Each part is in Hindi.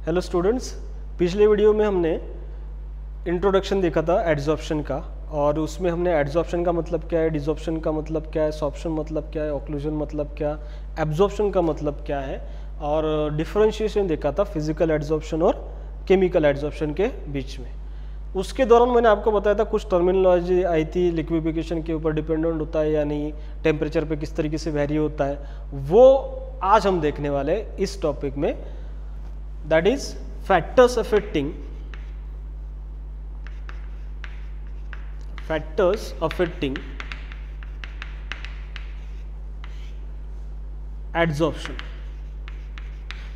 हेलो स्टूडेंट्स, पिछले वीडियो में हमने इंट्रोडक्शन देखा था एड्जॉर्प्शन का, और उसमें हमने एड्जॉर्प्शन का मतलब क्या है, डिसॉर्प्शन का मतलब क्या है, सॉर्प्शन मतलब क्या है, ऑक्लूजन मतलब क्या, एब्जॉर्प्शन का मतलब क्या है, और डिफरेंशिएशन देखा था फिजिकल एड्जॉर्प्शन और केमिकल एड्जॉर्प्शन के बीच में। उसके दौरान मैंने आपको बताया था कुछ टर्मिनोलॉजी आई थी, लिक्विफिकेशन के ऊपर डिपेंडेंट होता है या नहीं, टेम्परेचर पे किस तरीके से वेरी होता है, वो आज हम देखने वाले हैं इस टॉपिक में। That is factors affecting adsorption.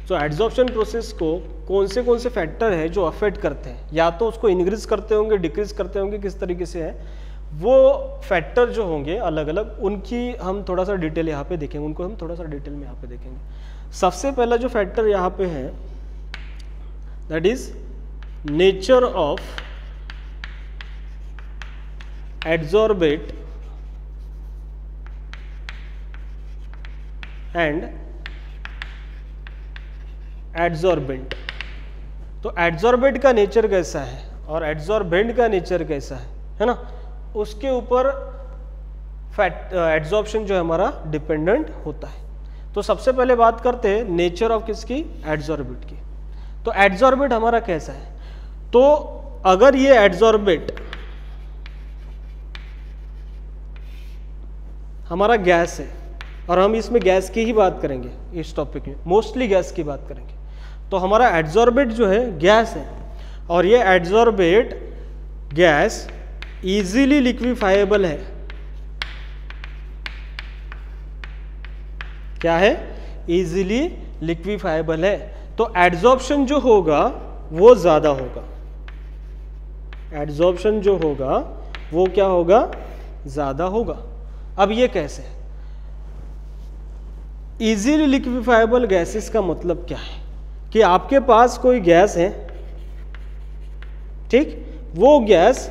तो एड्जॉर्प्शन प्रोसेस को कौन से फैक्टर है जो अफेक्ट करते हैं, या तो उसको इंक्रीज करते होंगे, डिक्रीज करते होंगे, किस तरीके से है वो फैक्टर जो होंगे अलग अलग, उनकी हम थोड़ा सा डिटेल यहाँ पे देखेंगे, उनको हम थोड़ा सा डिटेल में यहाँ पे देखेंगे। सबसे पहला जो फैक्टर यहाँ पे है that is nature of adsorbate and adsorbent. तो एड्जॉर्बेट का नेचर कैसा है और एड्जॉर्बेंट का नेचर कैसा है ना, उसके ऊपर एड्जॉर्प्शन जो है हमारा डिपेंडेंट होता है। तो सबसे पहले बात करते हैं नेचर ऑफ किसकी, एड्जॉर्बेट की। तो एड्जॉर्बेट हमारा कैसा है, तो अगर ये एड्जॉर्बेट हमारा गैस है, और हम इसमें गैस की ही बात करेंगे इस टॉपिक में, मोस्टली गैस की बात करेंगे, तो हमारा एड्जॉर्बेट जो है गैस है, और ये एड्जॉर्बेट गैस इजीली लिक्विफाइबल है। क्या है, इजीली लिक्विफाइबल है। तो एड्जॉर्प्शन जो होगा वो ज्यादा होगा, एड्जॉर्प्शन जो होगा वो क्या होगा, ज्यादा होगा। अब ये कैसे है, इजीली लिक्विफाइबल गैसेस का मतलब क्या है कि आपके पास कोई गैस है, ठीक, वो गैस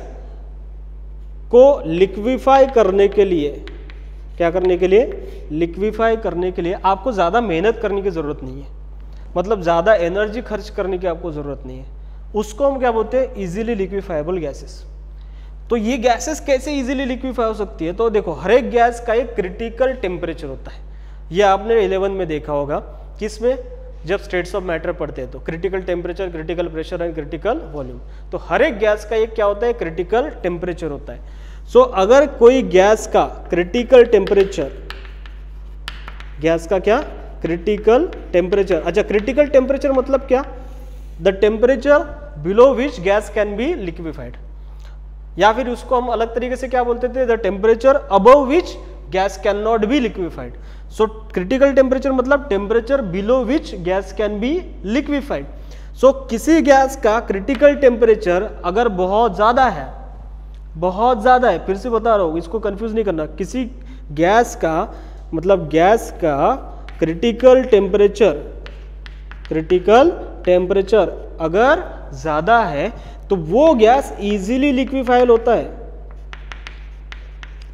को लिक्विफाई करने के लिए, क्या करने के लिए, लिक्विफाई करने के लिए आपको ज़्यादा मेहनत करने की ज़रूरत नहीं है, मतलब ज़्यादा एनर्जी खर्च करने की आपको ज़रूरत नहीं है। उसको हम क्या बोलते हैं, इजीली लिक्विफाइबल गैसेस। तो ये गैसेस कैसे इजीली लिक्विफाई हो सकती है, तो देखो हर एक गैस का एक क्रिटिकल टेम्परेचर होता है। ये आपने 11 में देखा होगा, किसमें, जब स्टेट्स ऑफ मैटर पढ़ते हैं तो critical temperature, critical pressure and critical volume. तो हर एक गैस का एक क्या होता है, क्रिटिकल टेम्परेचर होता है। सो अगर कोई गैस का क्रिटिकल टेम्परेचर, गैस का क्या, क्रिटिकल टेम्परेचर, अच्छा क्रिटिकल टेम्परेचर मतलब क्या, the temperature below which gas can be liquefied, या फिर उसको हम अलग तरीके से क्या बोलते थे, the temperature above which gas can not be liquefied. So critical temperature मतलब temperature below which gas can be liquefied. So किसी गैस का क्रिटिकल टेम्परेचर अगर बहुत ज्यादा है, बहुत ज्यादा है, फिर से बता रहा हूं, इसको कंफ्यूज नहीं करना, किसी गैस का मतलब गैस का क्रिटिकल टेम्परेचर अगर ज्यादा है तो वो गैस इजीली लिक्विफाइल होता है।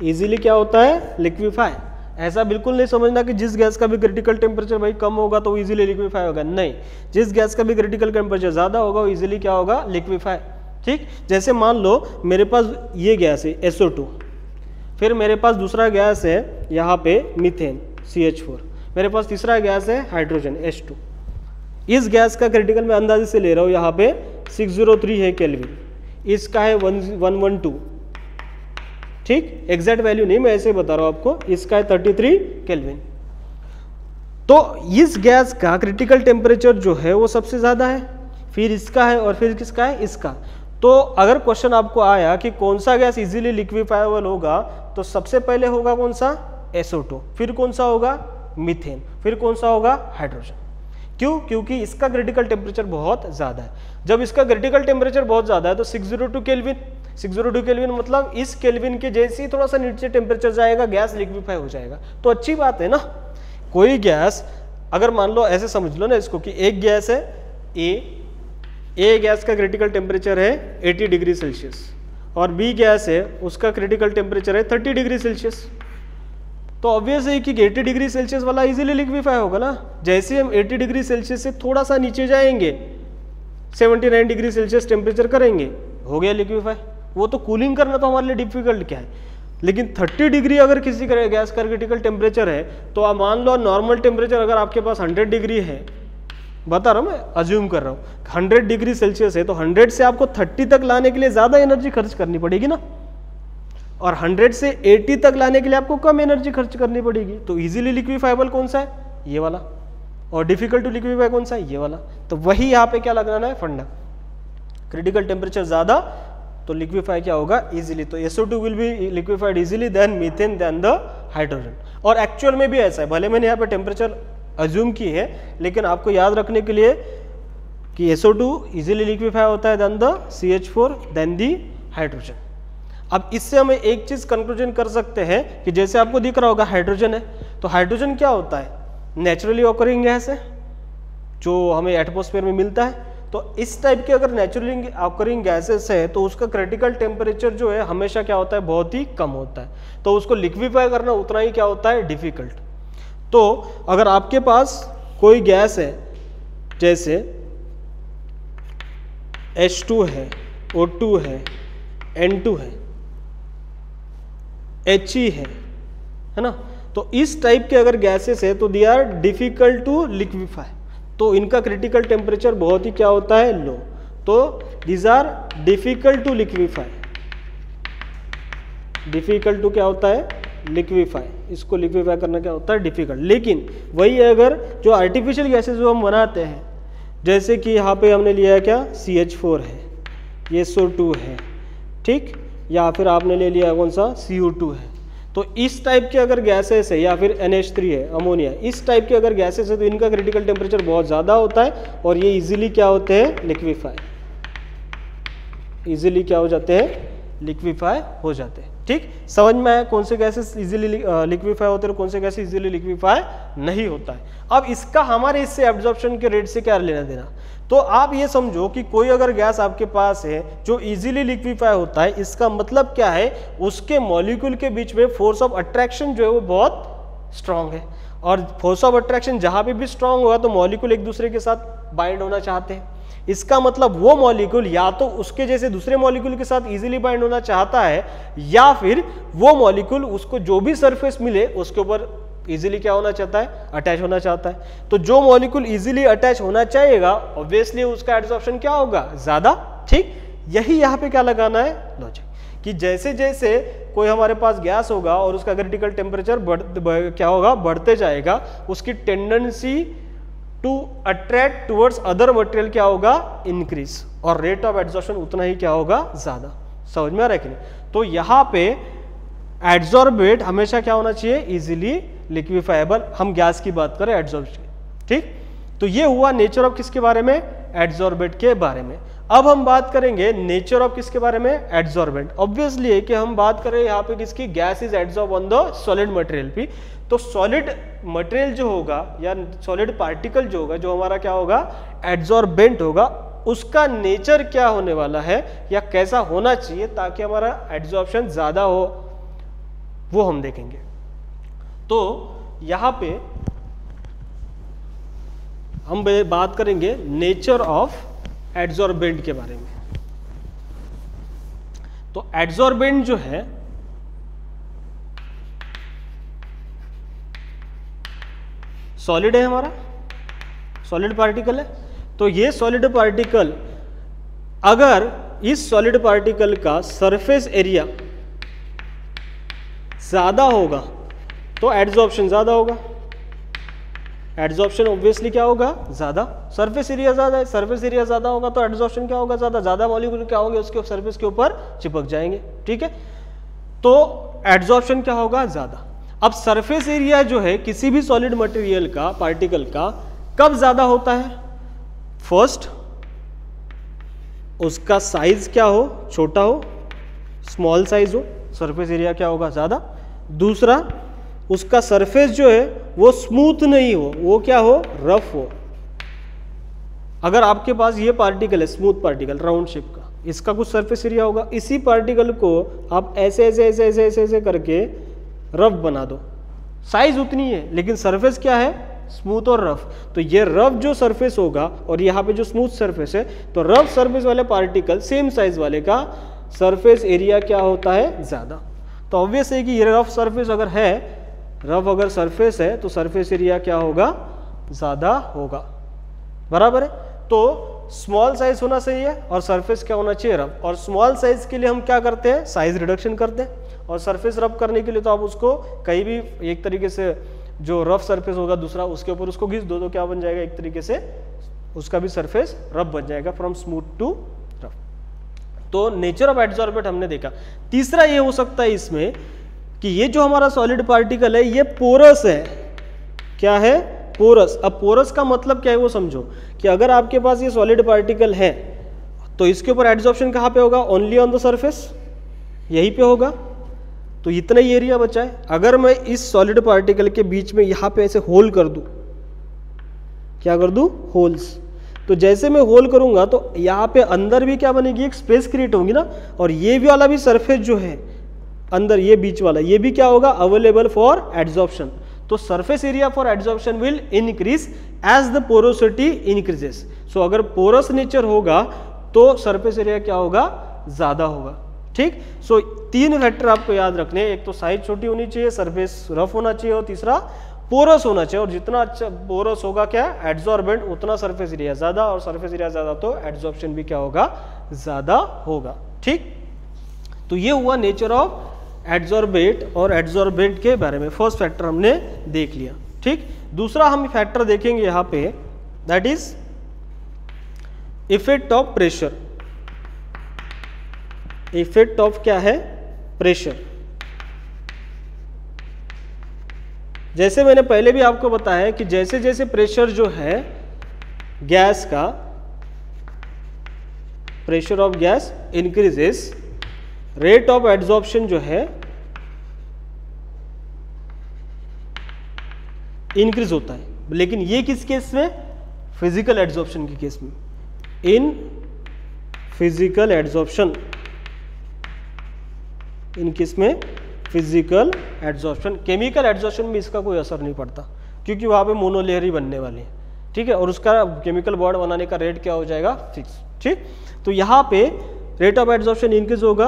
इजीली क्या होता है, लिक्विफाई। ऐसा बिल्कुल नहीं समझना कि जिस गैस का भी क्रिटिकल टेम्परेचर भाई कम होगा तो वो इजीली लिक्विफाई होगा, नहीं, जिस गैस का भी क्रिटिकल टेम्परेचर ज्यादा होगा वो इजीली क्या होगा, लिक्विफाई। ठीक, जैसे मान लो मेरे पास ये गैस है SO2, फिर मेरे पास दूसरा गैस है यहाँ पे मीथेन CH4, मेरे पास तीसरा गैस है हाइड्रोजन H2। इस गैस का क्रिटिकल मैं अंदाजे से ले रहा हूँ, यहाँ पे 603 है केल्विन, इसका है 112, ठीक, एग्जैक्ट वैल्यू नहीं, मैं ऐसे बता रहा हूँ आपको, इसका है 33 केल्विन। तो इस गैस का क्रिटिकल टेम्परेचर जो है वो सबसे ज्यादा है, फिर इसका है, और फिर किसका है, इसका। तो अगर क्वेश्चन आपको आया कि कौन सा गैस इजीली लिक्विफाइबल होगा, तो सबसे पहले होगा कौन सा, SO2, फिर कौन सा होगा, मीथेन, फिर कौन सा होगा, हाइड्रोजन। क्यों, क्योंकि इसका क्रिटिकल टेम्परेचर बहुत ज्यादा है। जब इसका क्रिटिकल टेम्परेचर बहुत ज्यादा है तो 602 केल्विन, 602 केल्विन मतलब इस केल्विन के जैसे ही थोड़ा सा नीचे टेम्परेचर जाएगा गैस लिक्विफाई हो जाएगा। तो अच्छी बात है ना, कोई गैस अगर मान लो ऐसे समझ लो ना इसको कि एक गैस है ए गैस का क्रिटिकल टेम्परेचर है 80 डिग्री सेल्सियस, और बी गैस है उसका क्रिटिकल टेम्परेचर है 30 डिग्री सेल्सियस। तो ऑब्वियस है कि 80 डिग्री सेल्सियस वाला इजीली लिक्विफाई होगा ना। जैसे हम 80 डिग्री सेल्सियस से थोड़ा सा नीचे जाएंगे 79 डिग्री सेल्सियस टेम्परेचर करेंगे, हो गया लिक्विफाई। वो तो कूलिंग करना तो हमारे लिए डिफिकल्ट क्या है, लेकिन 30 डिग्री अगर किसी का गैस का क्रिटिकल टेम्परेचर है तो आप मान लो नॉर्मल टेम्परेचर अगर आपके पास 100 डिग्री है, बता रहा हूँ मैं, अज्यूम कर रहा हूँ 100 डिग्री सेल्सियस है, तो 100 से आपको 30 तक लाने के लिए ज़्यादा एनर्जी खर्च करनी पड़ेगी ना, और 100 से 80 तक लाने के लिए आपको कम एनर्जी खर्च करनी पड़ेगी। तो इजीली लिक्विफाइबल कौन सा है, ये वाला, और डिफिकल्ट टू लिक्विफाई कौन सा है, ये वाला। तो वही यहाँ पे क्या लगाना है, फंडा। क्रिटिकल टेम्परेचर ज़्यादा तो लिक्विफाई क्या होगा, इजीली। तो SO2 will be liquefied easily than methane than the hydrogen. और एक्चुअल में भी ऐसा है, भले मैंने यहाँ पे टेम्परेचर अज्यूम की है, लेकिन आपको याद रखने के लिए कि SO2 इजीली लिक्विफाई होता है than the CH4 than the hydrogen. अब इससे हमें एक चीज कंक्लूजन कर सकते हैं कि जैसे आपको दिख रहा होगा हाइड्रोजन है, तो हाइड्रोजन क्या होता है, नेचुरली ऑकरिंग गैस है जो हमें एटमॉस्फेयर में मिलता है। तो इस टाइप के अगर नेचुरली ऑकरिंग गैसेस है तो उसका क्रिटिकल टेम्परेचर जो है हमेशा क्या होता है, बहुत ही कम होता है। तो उसको लिक्विफाई करना उतना ही क्या होता है, डिफिकल्ट। तो अगर आपके पास कोई गैस है, जैसे H2 है, O2 है, N2 है, He है ना, तो इस टाइप के अगर गैसेस है तो they are difficult to liquefy, तो इनका क्रिटिकल टेम्परेचर बहुत ही क्या होता है, लो। तो these are difficult to liquefy, difficult to क्या होता है, लिक्विफाई। इसको लिक्विफाई करना क्या होता है, डिफिकल्ट। लेकिन वही अगर जो आर्टिफिशियल गैसेस जो हम बनाते हैं, जैसे कि यहाँ पे हमने लिया है क्या, CH4 है, ये SO2 है, ठीक, या फिर आपने ले लिया कौन सा, CO2 है। तो इस टाइप के अगर गैसेस है, या फिर NH3 है, अमोनिया, इस टाइप के अगर गैसेस है तो इनका क्रिटिकल टेम्परेचर बहुत ज़्यादा होता है और ये इजीली क्या होते हैं, लिक्विफाई, इजीली क्या हो जाते हैं, लिक्विफाई हो जाते हैं। ठीक, समझ में आया कौन से गैसेस इजीली लिक्विफाई होते हैं और कौन से गैसेस इजीली लिक्विफाई नहीं होता है। अब इसका हमारे इससे एब्जॉर्प्शन के रेट से क्या लेना देना, तो आप ये समझो कि कोई अगर गैस आपके पास है जो इजीली लिक्विफाई होता है, इसका मतलब क्या है, उसके मॉलिक्यूल के बीच में फोर्स ऑफ अट्रैक्शन जो है वो बहुत स्ट्रांग है, और फोर्स ऑफ अट्रैक्शन जहां पे भी स्ट्रांग होगा तो मॉलिक्यूल एक दूसरे के साथ बाइंड होना चाहते हैं। इसका मतलब वो मॉलिक्यूल या तो उसके जैसे दूसरे मॉलिक्यूल के साथ इजीली बाइंड होना चाहता है, या फिर वो मॉलिक्यूल उसको जो भी सरफेस मिले उसके ऊपर इजीली क्या होना चाहता है, अटैच होना चाहता है। तो जो मॉलिक्यूल इजीली अटैच होना चाहेगा ऑब्वियसली उसका एब्जॉर्प्शन क्या होगा, ज्यादा। ठीक, यही यहाँ पे क्या लगाना है, लॉजिक, कि जैसे जैसे कोई हमारे पास गैस होगा और उसका क्रिटिकल टेम्परेचर क्या होगा, बढ़ते जाएगा, उसकी tendency to attract towards other material क्या होगा, इंक्रीज, और रेट ऑफ एब्जॉर्प्शन उतना ही क्या होगा, ज्यादा। समझ में आ रहा है कि नहीं। तो यहाँ पे एड्सॉर्बेट हमेशा क्या होना चाहिए, इजीली लिक्विफाइबल। हम गैस की बात करें, एड्सॉर्बेट। ठीक, तो ये हुआ नेचर ऑफ किसके बारे में, एड्सॉर्बेट के बारे में। अब हम बात करेंगे नेचर ऑफ किसके बारे में, एड्सॉर्बेंट। ऑब्वियसली है कि हम बात करें यहाँ पे किसकी, gas is adsorb on the solid material भी। तो सॉलिड मटेरियल जो होगा या सॉलिड पार्टिकल जो होगा, जो हमारा क्या होगा, एड्सॉर्बेंट होगा, उसका नेचर क्या होने वाला है या कैसा होना चाहिए ताकि हमारा एड्सॉर्प्शन ज्यादा हो, वो हम देखेंगे। तो यहाँ पे हम बात करेंगे नेचर ऑफ एड्सॉर्बेंट के बारे में। तो एड्सॉर्बेंट जो है सॉलिड है, हमारा सॉलिड पार्टिकल है। तो ये सॉलिड पार्टिकल, अगर इस सॉलिड पार्टिकल का सरफेस एरिया ज्यादा होगा तो एड्सॉर्प्शन ज्यादा होगा। एड्सॉर्प्शन ऑब्वियसली क्या होगा, ज्यादा। सरफेस एरिया ज्यादा है, सरफेस एरिया ज्यादा होगा तो एड्सॉर्प्शन क्या होगा, ज्यादा। ज्यादा मॉलिक्यूल क्या होंगे, उसके सरफेस के ऊपर चिपक जाएंगे। ठीक है, तो एड्सॉर्प्शन क्या होगा, ज्यादा। अब सरफेस एरिया जो है किसी भी सॉलिड मटेरियल का, पार्टिकल का, कब ज्यादा होता है, फर्स्ट उसका साइज क्या हो, छोटा हो, स्मॉल साइज हो, सरफेस एरिया क्या होगा, ज्यादा। दूसरा, उसका सरफेस जो है वो स्मूथ नहीं हो, वो क्या हो, रफ हो। अगर आपके पास ये पार्टिकल है, स्मूथ पार्टिकल, राउंड शेप का, इसका कुछ सरफेस एरिया होगा, इसी पार्टिकल को आप ऐसे ऐसे ऐसे ऐसे ऐसे ऐसे करके रफ बना दो, साइज उतनी है लेकिन सरफेस क्या है, स्मूथ और रफ। तो ये रफ जो सरफेस होगा और यहाँ पे जो स्मूथ सरफेस है, तो रफ सरफेस वाले पार्टिकल सेम साइज वाले का सरफेस एरिया क्या होता है, ज़्यादा। तो ऑब्वियस है कि ये रफ सरफेस अगर है, रफ अगर सरफेस है तो सरफेस एरिया क्या होगा, ज़्यादा होगा, बराबर है। तो स्मॉल साइज होना चाहिए और सरफेस क्या होना चाहिए, रफ। और स्मॉल साइज के लिए हम क्या करते हैं, साइज रिडक्शन करते हैं। और सरफेस रफ करने के लिए तो आप उसको कहीं भी एक तरीके से जो रफ सरफेस होगा दूसरा, उसके ऊपर उसको घिस दो तो क्या बन जाएगा, एक तरीके से उसका भी सरफेस रफ बन जाएगा, फ्रॉम स्मूथ टू रफ। तो नेचर ऑफ एडसॉर्बेंट हमने देखा। तीसरा ये हो सकता है इसमें कि ये जो हमारा सॉलिड पार्टिकल है ये पोरस है। क्या है, पोरस। अब पोरस का मतलब क्या है वो समझो, कि अगर आपके पास ये सॉलिड पार्टिकल है तो इसके ऊपर एडसॉर्प्शन कहाँ पे होगा, ओनली ऑन द सरफेस, यहीं पे होगा। तो इतना ही एरिया बचा है। अगर मैं इस सॉलिड पार्टिकल के बीच में यहाँ पे ऐसे होल कर दूं, क्या कर दूं, होल्स, तो जैसे मैं होल करूंगा तो यहाँ पे अंदर भी क्या बनेगी, एक स्पेस क्रिएट होगी ना, और ये भी वाला भी सरफेस जो है अंदर, ये बीच वाला, ये भी क्या होगा, अवेलेबल फॉर एडसॉर्प्शन। तो surface area for adsorption will increase as the porosity increases. So अगर पोरस नेचर होगा तो सरफेस एरिया क्या होगा, ज्यादा होगा। ठीक। सो तीन फैक्टर आपको याद रखने, एक तो साइज छोटी होनी चाहिए, सरफेस रफ होना चाहिए, और तीसरा पोरस होना चाहिए। और जितना अच्छा पोरस होगा क्या, एडसॉर्बेंट, उतना सरफेस एरिया ज्यादा, और सरफेस एरिया ज्यादा तो एडसॉर्प्शन भी क्या होगा, ज्यादा होगा। ठीक। तो ये हुआ नेचर ऑफ एडसॉर्बेंट और एडसॉर्बेंट के बारे में। फर्स्ट फैक्टर हमने देख लिया। ठीक। दूसरा हम फैक्टर देखेंगे यहाँ पे, that is effect of pressure. Effect of क्या है, प्रेशर। जैसे मैंने पहले भी आपको बताया कि जैसे जैसे प्रेशर जो है गैस का, pressure of gas increases, rate of adsorption जो है इंक्रीज होता है। लेकिन ये किस केस में, फिजिकल एडसॉर्प्शन के केस में। In physical adsorption, in case में फिजिकल एडसॉर्प्शन। केमिकल एडसॉर्प्शन में इसका कोई असर नहीं पड़ता, क्योंकि वहां पे मोनोलेयर ही बनने वाली है। ठीक है। और उसका केमिकल बॉन्ड बनाने का रेट क्या हो जाएगा, फिक्स। ठीक। तो यहाँ पे रेट ऑफ एडसॉर्प्शन इंक्रीज होगा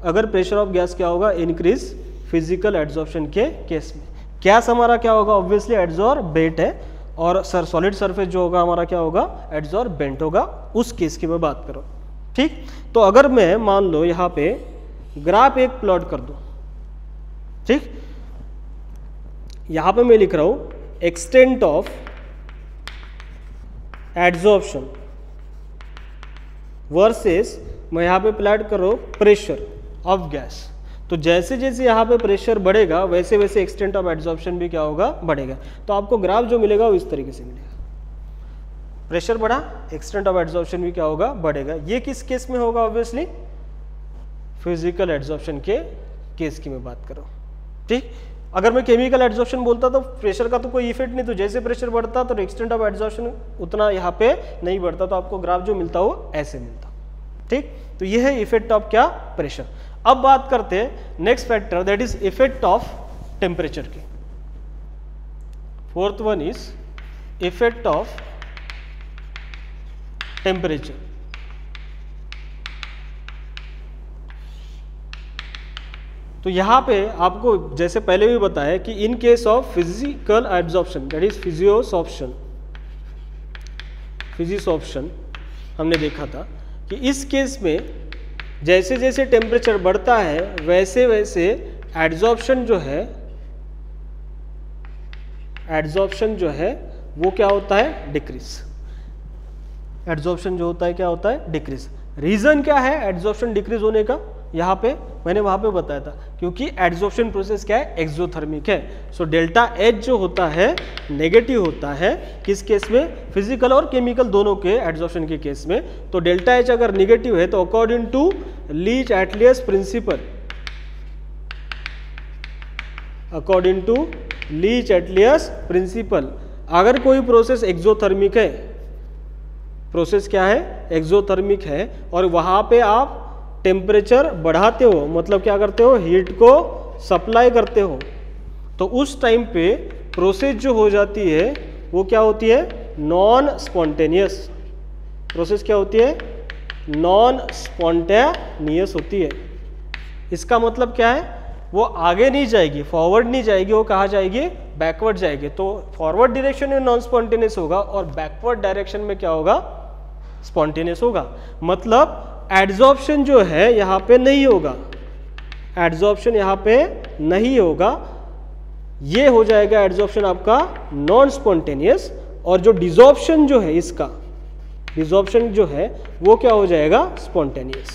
अगर प्रेशर ऑफ गैस क्या होगा, इंक्रीज फिजिकल एडसॉर्प्शन के केस में। गैस हमारा क्या होगा, ऑब्वियसली एडसॉर्बेट है, और सॉलिड सरफेस जो होगा हमारा क्या होगा, एडसॉर्बेंट होगा। उस केस की मैं बात करूँ। ठीक। तो अगर मैं मान लो यहाँ पे ग्राफ एक प्लॉट कर दूं, ठीक, यहां पे मैं लिख रहा हूं एक्सटेंट ऑफ एडसॉर्प्शन वर्सेस, मैं यहां पे प्लॉट कर रहा हूं प्रेशर ऑफ गैस। तो जैसे जैसे यहाँ पे प्रेशर बढ़ेगा वैसे वैसे एक्सटेंट ऑफ एडसॉर्प्शन भी क्या होगा, बढ़ेगा। तो आपको ग्राफ जो मिलेगा वो इस तरीके से मिलेगा, प्रेशर बढ़ा, एक्सटेंट ऑफ एडसॉर्प्शन भी क्या होगा, बढ़ेगा। ये किस केस में होगा, ऑब्वियसली फिजिकल एडसॉर्प्शन के केस की मैं बात कर रहा हूँ। ठीक। अगर मैं केमिकल एडसॉर्प्शन बोलता तो प्रेशर का तो कोई इफेक्ट नहीं, तो जैसे प्रेशर बढ़ता तो एक्सटेंट ऑफ एडसॉर्प्शन उतना यहाँ पे नहीं बढ़ता, तो आपको ग्राफ जो मिलता वो ऐसे मिलता। ठीक। तो ये है इफेक्ट ऑफ क्या, प्रेशर। अब बात करते हैं next factor, that is effect of temperature की। Fourth one is effect of temperature. तो यहां पे आपको जैसे पहले भी बताया कि in case of physical absorption, that is physisorption, physisorption हमने देखा था कि इस केस में जैसे जैसे टेम्परेचर बढ़ता है वैसे वैसे एडसॉर्प्शन जो है वो क्या होता है, डिक्रीज। एडसॉर्प्शन जो होता है क्या होता है, डिक्रीज। रीजन क्या है एडसॉर्प्शन डिक्रीज होने का, यहाँ पे मैंने वहां पे बताया था, क्योंकि एडसॉर्प्शन प्रोसेस क्या है, एक्सोथर्मिक है। सो डेल्टा एच जो होता है नेगेटिव होता है किस केस में, फिजिकल और केमिकल दोनों के एडसॉर्प्शन के केस में। तो डेल्टा एच अगर नेगेटिव है तो according to Le Chatelier's principle, according to Le Chatelier's principle, अगर कोई प्रोसेस एक्सोथर्मिक है, प्रोसेस क्या है, एक्सोथर्मिक है, और वहां पे आप टेम्परेचर बढ़ाते हो, मतलब क्या करते हो, हीट को सप्लाई करते हो, तो उस टाइम पे प्रोसेस जो हो जाती है वो क्या होती है, नॉन स्पॉन्टेनियस। प्रोसेस क्या होती है, नॉन स्पॉन्टेनियस होती है। इसका मतलब क्या है, वो आगे नहीं जाएगी, फॉरवर्ड नहीं जाएगी, वो कहाँ जाएगी, बैकवर्ड जाएगी। तो फॉरवर्ड डायरेक्शन में नॉन स्पॉन्टेनियस होगा और बैकवर्ड डायरेक्शन में क्या होगा, स्पॉन्टेनियस होगा। मतलब एड्सॉर्प्शन जो है यहाँ पे नहीं होगा, एड्सॉर्प्शन यहाँ पे नहीं होगा, ये हो जाएगा एड्सॉर्प्शन आपका नॉन स्पॉन्टेनियस। और जो डिसॉर्प्शन जो है इसका, डिसॉर्प्शन जो है वो क्या हो जाएगा, स्पॉन्टेनियस,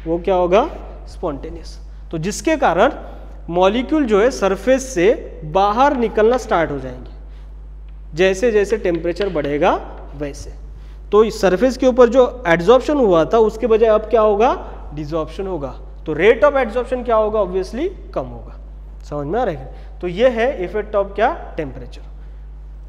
वो क्या होगा, स्पॉन्टेनियस। तो जिसके कारण मॉलिक्यूल जो है सरफेस से बाहर निकलना स्टार्ट हो जाएंगे, जैसे जैसे टेम्परेचर बढ़ेगा वैसे। तो इस सरफेस के ऊपर जो एड्सॉर्प्शन हुआ था उसके बजाय अब क्या होगा, डिसॉर्प्शन होगा। तो रेट ऑफ एड्सॉर्प्शन क्या होगा, ऑब्वियसली कम होगा। समझ में आ रहा है। तो ये है इफेक्ट ऑफ क्या, टेम्परेचर।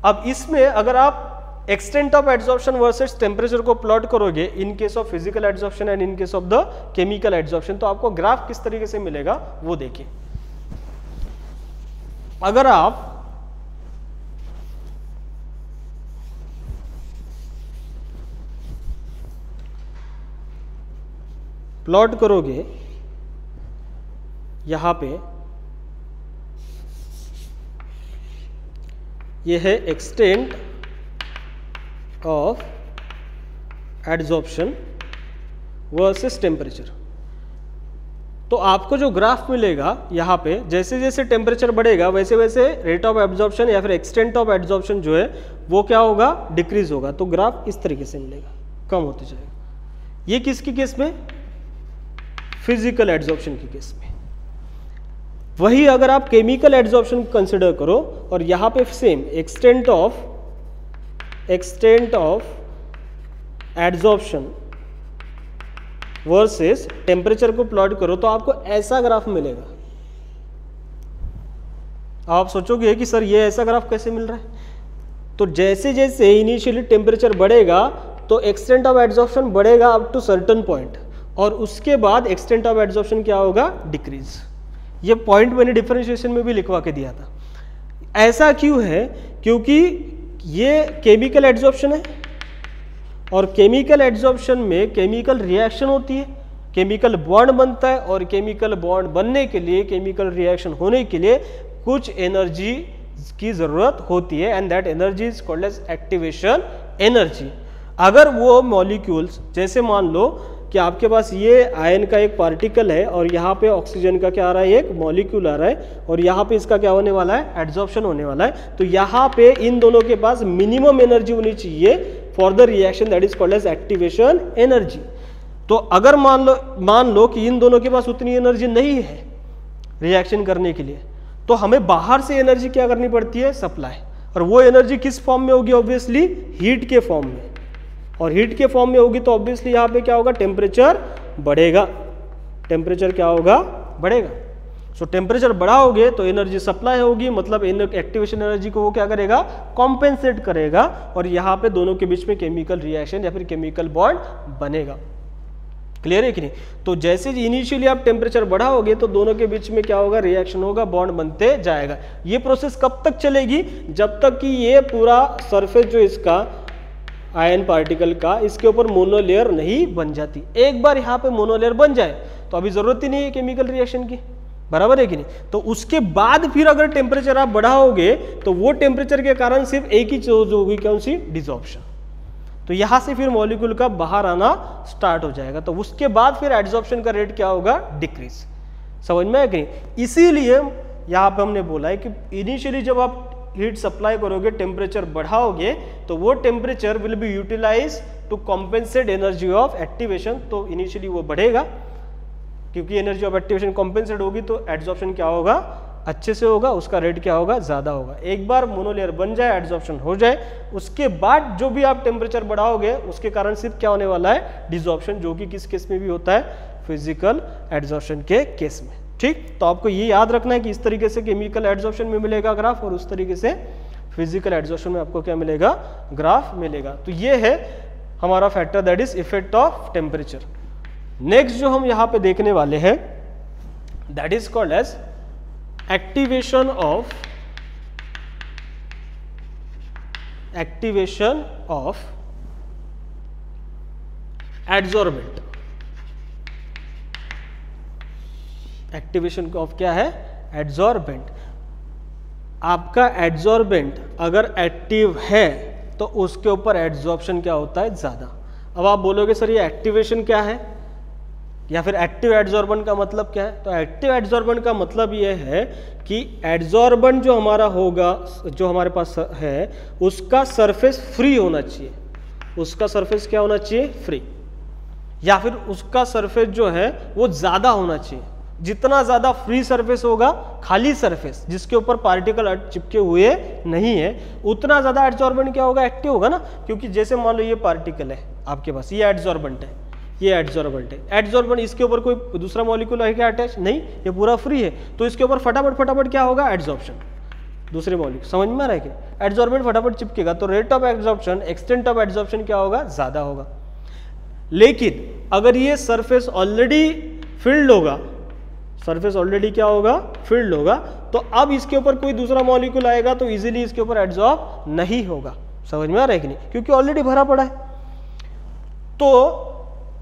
अब इसमें अगर आप extent of adsorption versus temperature को प्लॉट करोगे इन case of physical adsorption and in case of the chemical adsorption, तो आपको ग्राफ किस तरीके से मिलेगा वो देखिए। अगर आप प्लॉट करोगे यहां पे, ये है extent of adsorption versus temperature, तो आपको जो ग्राफ मिलेगा यहाँ पे, जैसे जैसे टेम्परेचर बढ़ेगा वैसे वैसे रेट ऑफ एब्जॉर्प्शन या फिर एक्सटेंट ऑफ एब्जॉर्प्शन जो है वो क्या होगा, डिक्रीज होगा। तो ग्राफ इस तरीके से मिलेगा, कम होते जाएगा। ये किसकी केस में, फिजिकल एड्सॉर्प्शन की केस में। वही अगर आप केमिकल एड्सॉर्प्शन कंसिडर करो और यहाँ पे same extent of adsorption versus temperature को प्लॉट करो, तो आपको ऐसा ग्राफ मिलेगा। आप सोचोगे कि सर ये ऐसा ग्राफ कैसे मिल रहा है, तो जैसे जैसे इनिशियली टेम्परेचर बढ़ेगा तो एक्सटेंट ऑफ एड्सॉर्प्शन बढ़ेगा अप टू सर्टेन पॉइंट, और उसके बाद एक्सटेंट ऑफ एड्सॉर्प्शन क्या होगा, डिक्रीज। ये पॉइंट मैंने डिफरेंशिएशन में भी लिखवा के दिया था। ऐसा क्यों है, क्योंकि ये केमिकल एड्सॉर्प्शन है और केमिकल एड्सॉर्प्शन में केमिकल रिएक्शन होती है, केमिकल बॉन्ड बनता है, और केमिकल बॉन्ड बनने के लिए, केमिकल रिएक्शन होने के लिए कुछ एनर्जी की जरूरत होती है, and that energy is called as activation energy. अगर वो मॉलिक्यूल्स, जैसे मान लो कि आपके पास ये आयन का एक पार्टिकल है और यहाँ पे ऑक्सीजन का क्या आ रहा है, एक मॉलिक्यूल आ रहा है, और यहाँ पे इसका क्या होने वाला है, एड्सॉर्प्शन होने वाला है। तो यहाँ पे इन दोनों के पास मिनिमम एनर्जी होनी चाहिए for the reaction, that is called as activation energy. तो अगर मान लो कि इन दोनों के पास उतनी एनर्जी नहीं है रिएक्शन करने के लिए, तो हमें बाहर से एनर्जी क्या करनी पड़ती है, सप्लाई। और वो एनर्जी किस फॉर्म में होगी, ऑब्वियसली हीट के फॉर्म में, और हीट के फॉर्म में होगी तो ऑब्वियसली यहाँ पे क्या होगा, टेम्परेचर बढ़ेगा, टेम्परेचर क्या होगा, बढ़ेगा। सो टेम्परेचर बढ़ाओगे तो एनर्जी सप्लाई होगी, मतलब एक्टिवेशन एनर्जी को वो क्या करेगा, कॉम्पेंसेट करेगा, और यहाँ पे दोनों के बीच में केमिकल रिएक्शन या फिर केमिकल बॉन्ड बनेगा। क्लियर है कि नहीं। तो जैसे इनिशियली आप टेम्परेचर बढ़ाओगे तो दोनों के बीच में क्या होगा, रिएक्शन होगा, बॉन्ड बनते जाएगा। ये प्रोसेस कब तक चलेगी, जब तक कि ये पूरा सरफेस जो इसका आयन पार्टिकल का, इसके ऊपर मोनोलेयर नहीं बन जाती। एक बार यहाँ पे मोनोलेयर बन जाए तो अभी जरूरत ही नहीं है केमिकल रिएक्शन की, बराबर है कि नहीं। तो उसके बाद फिर अगर टेम्परेचर आप बढ़ाओगे तो वो टेम्परेचर के कारण सिर्फ एक ही चीज होगी, कौन सी, डिसॉर्प्शन। तो यहाँ से फिर मॉलिक्यूल का बाहर आना स्टार्ट हो जाएगा, तो उसके बाद फिर एड्सॉर्प्शन का रेट क्या होगा, डिक्रीज। समझ में है कि नहीं। इसीलिए यहाँ पे हमने बोला है कि इनिशियली जब आप हीट सप्लाई करोगे, टेम्परेचर बढ़ाओगे, तो वो temperature will be utilise to compensate energy of activation. तो इनिशियली वो बढ़ेगा, क्योंकि एनर्जी ऑफ एक्टिवेशन कॉम्पेंसेट होगी तो एड्सॉर्प्शन क्या होगा, अच्छे से होगा, उसका रेट क्या होगा, ज्यादा होगा। एक बार मोनोलेयर बन जाए, एड्सॉर्प्शन हो जाए, उसके बाद जो भी आप टेम्परेचर बढ़ाओगे उसके कारण सिर्फ क्या होने वाला है, डिसॉर्प्शन, जो कि किस केस में भी होता है, फिजिकल एड्सॉर्प्शन के केस में। ठीक, तो आपको ये याद रखना है कि इस तरीके से केमिकल एड्सॉर्प्शन में मिलेगा ग्राफ, और उस तरीके से फिजिकल एड्सॉर्प्शन में आपको क्या मिलेगा, ग्राफ मिलेगा। तो ये है हमारा factor, that is effect of temperature. Next जो हम यहाँ पे देखने वाले हैं, that is called as activation of activation of adsorbent. Activation of क्या है? एडजॉर्बेंट। आपका एडजॉर्बेंट अगर एक्टिव है तो उसके ऊपर एड्सॉर्प्शन क्या होता है? ज्यादा। अब आप बोलोगे सर ये एक्टिवेशन क्या है या फिर एक्टिव एडजॉर्बेंट का मतलब क्या है? तो एक्टिव एडजॉर्बेंट का मतलब ये है कि एडजॉर्बेंट जो हमारा होगा, जो हमारे पास है, उसका सरफेस फ्री होना चाहिए। उसका सरफेस क्या होना चाहिए? फ्री। या फिर उसका सरफेस जो है वो ज्यादा होना चाहिए। जितना ज्यादा फ्री सरफेस होगा, खाली सरफेस जिसके ऊपर पार्टिकल चिपके हुए नहीं है, उतना ज्यादा एडजॉर्बेंट क्या होगा? एक्टिव होगा ना। क्योंकि जैसे मान लो ये पार्टिकल है आपके पास, ये एडजॉर्बेंट है, ये एडजॉर्बेंट है। एडजॉर्बेंट इसके ऊपर कोई दूसरा मॉलिक्यूल है क्या अटैच? नहीं, ये पूरा फ्री है। तो इसके ऊपर फटाफट क्या होगा? एडजॉर्प्शन। दूसरे मॉलिक्यूल समझ में आ रहा है कि एडजॉर्बेंट फटाफट चिपकेगा तो rate of adsorption, extent of adsorption क्या होगा? ज्यादा होगा। लेकिन अगर ये सरफेस ऑलरेडी फिल्ड होगा, सरफेस ऑलरेडी क्या होगा? फिल्ड होगा, तो अब इसके ऊपर कोई दूसरा मॉलिक्यूल आएगा तो इजीली इसके ऊपर एड्सॉर्ब नहीं होगा। समझ में आ रहा है कि नहीं? क्योंकि ऑलरेडी भरा पड़ा है। तो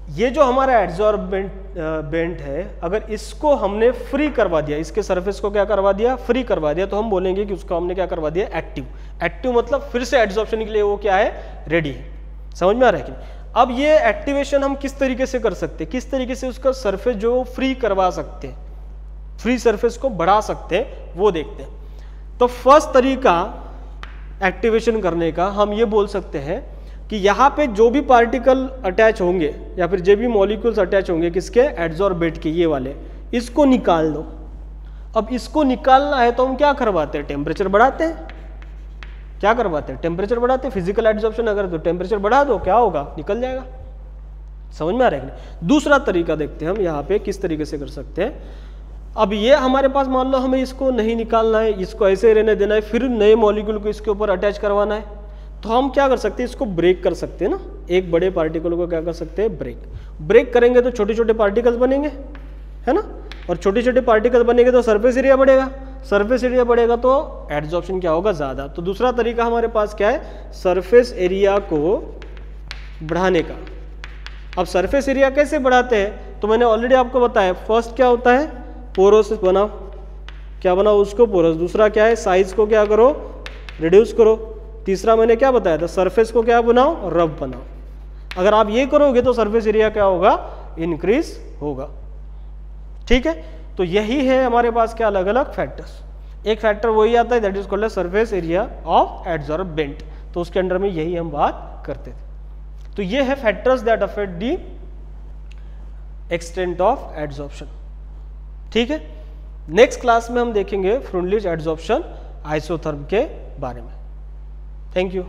ये जो हमारा एड्सॉर्बेंट है, अगर इसको हमने फ्री करवा दिया, इसके सरफेस को क्या करवा दिया? फ्री करवा दिया, तो हम बोलेंगे कि उसको हमने क्या करवा दिया? एक्टिव। एक्टिव मतलब फिर से एड्सॉर्प्शन के लिए वो क्या है? रेडी है। समझ में आ रहा है कि नहीं? अब ये एक्टिवेशन हम किस तरीके से कर सकते हैं? किस तरीके से उसका सरफेस जो फ्री करवा सकते हैं, फ्री सरफेस को बढ़ा सकते हैं, वो देखते हैं। तो फर्स्ट तरीका एक्टिवेशन करने का हम ये बोल सकते हैं कि यहाँ पे जो भी पार्टिकल अटैच होंगे या फिर जो भी मॉलिक्यूल्स अटैच होंगे किसके? एडजॉर्बेंट के, ये वाले, इसको निकाल दो। अब इसको निकालना है तो हम क्या करवाते हैं? टेम्परेचर बढ़ाते हैं। क्या करवाते हैं? टेम्परेचर बढ़ाते हैं। फिजिकल एड्सॉर्प्शन अगर तो टेम्परेचर बढ़ा दो, क्या होगा? निकल जाएगा। समझ में आ रहा है कि नहीं? दूसरा तरीका देखते हैं हम यहाँ पे किस तरीके से कर सकते हैं। अब ये हमारे पास मान लो हमें इसको नहीं निकालना है, इसको ऐसे रहने देना है, फिर नए मॉलिक्यूल को इसके ऊपर अटैच करवाना है, तो हम क्या कर सकते हैं? इसको ब्रेक कर सकते हैं ना। एक बड़े पार्टिकल को क्या कर सकते हैं? ब्रेक करेंगे तो छोटे छोटे पार्टिकल्स बनेंगे, है ना। और छोटे छोटे पार्टिकल बनेंगे तो सरफेस एरिया बढ़ेगा। सरफेस एरिया बढ़ेगा तो एड्सॉर्प्शन क्या होगा? ज्यादा। तो दूसरा तरीका हमारे पास क्या है? सरफेस एरिया को बढ़ाने का। अब सरफेस एरिया कैसे बढ़ाते हैं? तो मैंने ऑलरेडी आपको बताया, फर्स्ट क्या होता है? पोरोस बनाओ। क्या बनाओ? उसको पोरोस। दूसरा क्या है? साइज को क्या करो? रिड्यूस करो। तीसरा मैंने क्या बताया था? सरफेस को क्या बनाओ? रफ बनाओ। अगर आप ये करोगे तो सरफेस एरिया क्या होगा? इंक्रीज होगा। ठीक है, तो यही है हमारे पास क्या? अलग अलग फैक्टर्स। एक फैक्टर वही आता है that is called surface area of adsorbent, तो उसके अंडर में यही हम बात करते थे। तो ये है factors that affect the extent of adsorption. ठीक है, नेक्स्ट क्लास में हम देखेंगे फ्रुनलिच एडजॉर्प्शन आइसोथर्म के बारे में। Thank you.